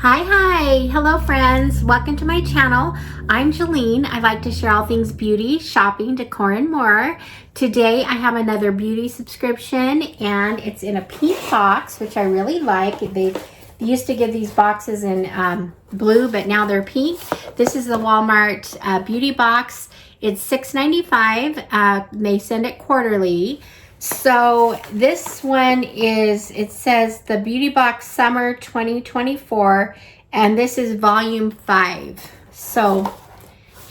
Hi, hello friends, welcome to my channel. I'm Jolene. I like to share all things beauty, shopping, decor, and more. Today I have another beauty subscription and it's in a pink box, which I really like. They used to give these boxes in blue, but now they're pink. This is the Walmart Beauty Box. It's $6.95. They send it quarterly. So this one is, it says the Beauty Box Summer 2024, and this is volume 5. So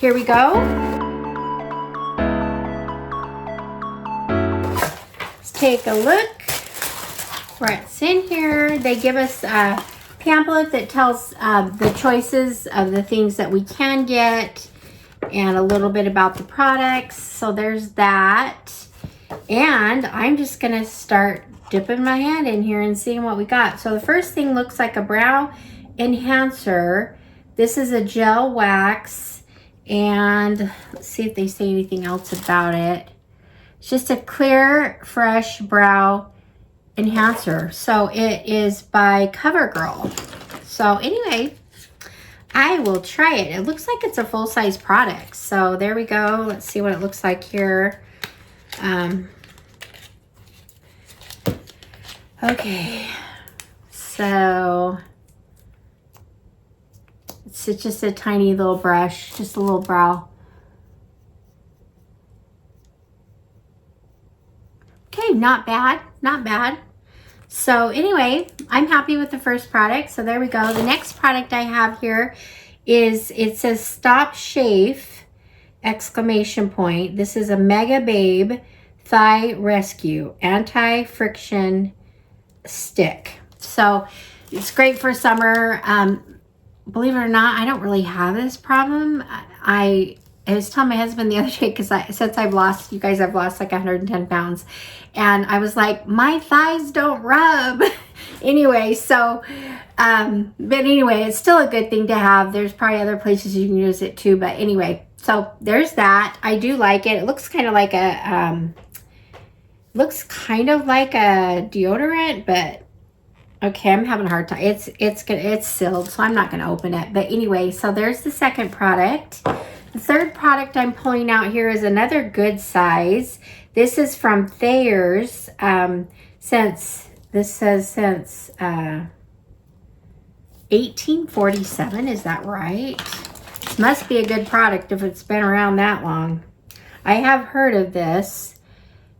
here we go. Let's take a look what's in here. They give us a pamphlet that tells the choices of the things that we can get and a little bit about the products. So there's that. And I'm just gonna start dipping my hand in here and seeing what we got. So the first thing looks like a brow enhancer. This is a gel wax, and let's see if they say anything else about it. It's just a clear, fresh brow enhancer. So it is by CoverGirl. So anyway, I will try it. It looks like it's a full-size product. So there we go. Let's see what it looks like here. Okay, so it's just a tiny little brush, just a little brow. Okay, not bad, not bad. So anyway, I'm happy with the first product. So there we go. The next product I have here is, it says Stop Chafe! Exclamation point. This is a Mega Babe Thigh Rescue Anti-Friction Stick. So it's great for summer. Believe it or not, I don't really have this problem. I was telling my husband the other day, because since I've lost, you guys, I've lost like 110 pounds. And I was like, my thighs don't rub. Anyway, so, but anyway, it's still a good thing to have. There's probably other places you can use it too. But anyway, so there's that. I do like it. It looks kind of like a, deodorant, but okay, I'm having a hard time. It's sealed, so I'm not going to open it. But anyway, so there's the second product. The third product I'm pulling out here is another good size. This is from Thayer's. This says since 1847. Is that right? This must be a good product if it's been around that long. I have heard of this.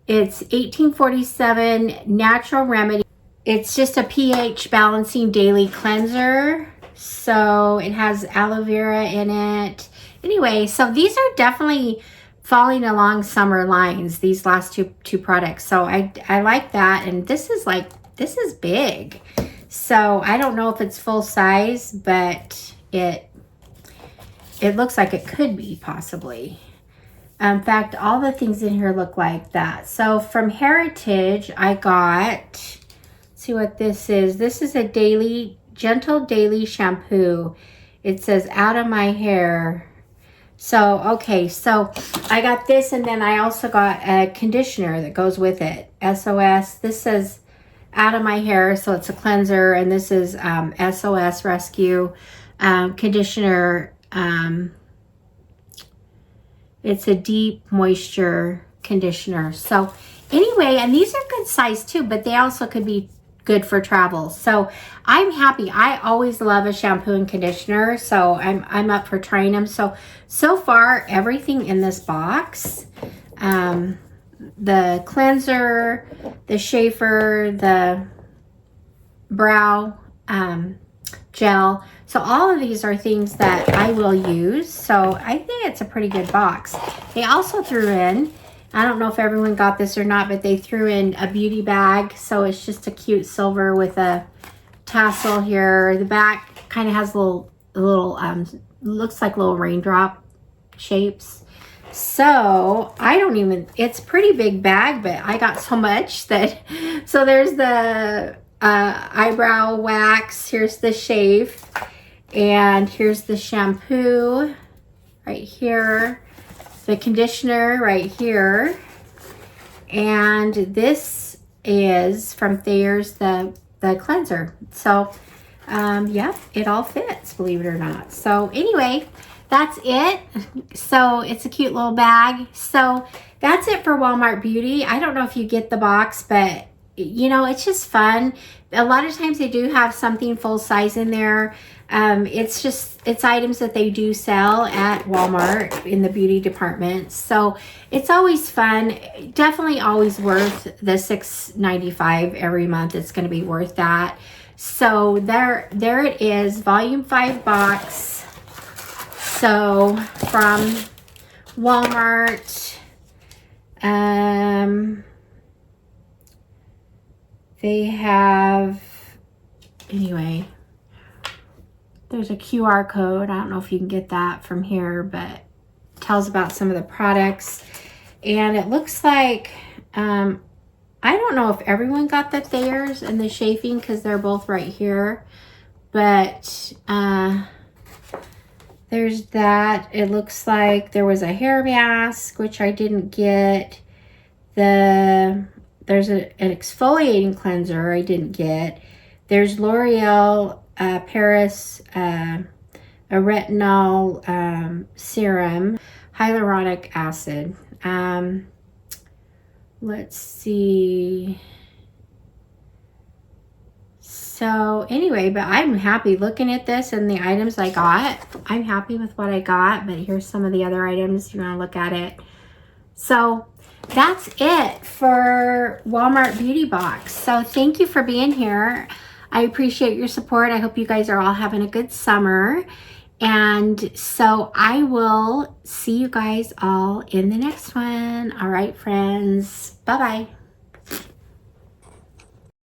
It's 1847 Natural Remedy. It's just a pH balancing daily cleanser. So it has aloe vera in it. Anyway, so these are definitely falling along summer lines, these last two products. So I like that. And this is big. So I don't know if it's full size, but it looks like it could be possibly. In fact, all the things in here look like that. So from Heritage, I got, let's see what this is. This is a gentle daily shampoo. It says out of my hair. So, okay, so I got this, and then I also got a conditioner that goes with it. SOS. This says out of my hair, so it's a cleanser, and this is SOS Rescue conditioner. It's a deep moisture conditioner. So anyway, and these are good size too, but they also could be good for travel. So I'm happy. I always love a shampoo and conditioner, so I'm up for trying them. So far, everything in this box, the cleanser, the shaver, the brow gel. So all of these are things that I will use. So I think it's a pretty good box. They also threw in, I don't know if everyone got this or not, but they threw in a beauty bag. So it's just a cute silver with a tassel here. The back kind of has little looks like little raindrop shapes. So it's a pretty big bag, but I got so much that, so there's the eyebrow wax, here's the shave, and here's the shampoo right here, the conditioner right here, and this is from Thayer's the cleanser. So Yep, it all fits, believe it or not. So anyway, that's it. So it's a cute little bag. So that's it for Walmart Beauty. I don't know if you get the box, but you know, it's just fun. A lot of times they do have something full size in there. It's items that they do sell at Walmart in the beauty department. So it's always fun. Definitely always worth the $6.95 every month. It's going to be worth that. So there it is, volume 5 box. So from Walmart, they have, anyway, there's a QR code. I don't know if you can get that from here, but it tells about some of the products. And it looks like, I don't know if everyone got the Thayers and the chafing because they're both right here. But there's that. It looks like there was a hair mask, which I didn't get. There's an exfoliating cleanser I didn't get. There's L'Oreal Paris a retinol serum, hyaluronic acid. Let's see. So anyway, but I'm happy looking at this and the items I got. I'm happy with what I got, but here's some of the other items if you want to look at it. So that's it for Walmart Beauty Box. So thank you for being here. I appreciate your support. I hope you guys are all having a good summer. And so I will see you guys all in the next one. All right, friends. Bye-bye.